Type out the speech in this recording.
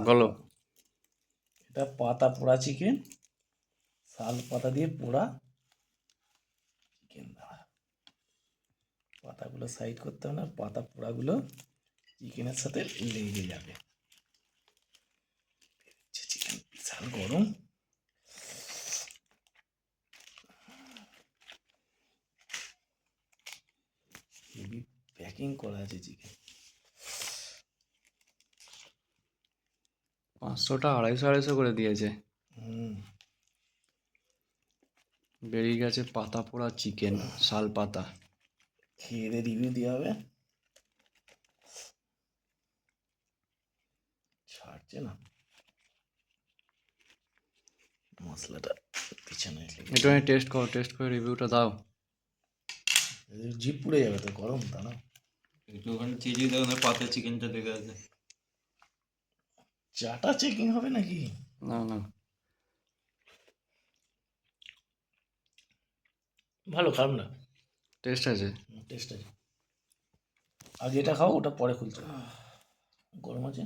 বলো। এটা পাতা পোড়া চিকেন, শাল পাতা দিয়ে পোড়া চিকেন। পাতাগুলো সাইড করতে হবে না, পাতা পোড়াগুলো চিকেনের সাথে লেগে যাবে। চিকেন বিশাল গরম। হেভি প্যাকিং করা আছে চিকেন। 500টা 250 করে দিয়েছে। বেরিয়ে গেছে পাতা পোড়া চিকেন, শাল পাতা। খেয়ে দিয়ে রিভিউ দেওয়া হবে। ছাড়ছে না মশলাটা, পিছনে একটু টেস্ট করে রিভিউটা দাও। জিভ পুড়ে যাবে তো, গরম তা না। একটুখানি চিজি দাও না, পাতে চিকেনটা লেগে আছে। চাটা চেকিং হবে নাকি? না না, ভালো, খারাপ না, টেস্ট আছে। টেস্ট আছে। আগে এটা খাও, ওটা পরে খুলছে, গরম আছে।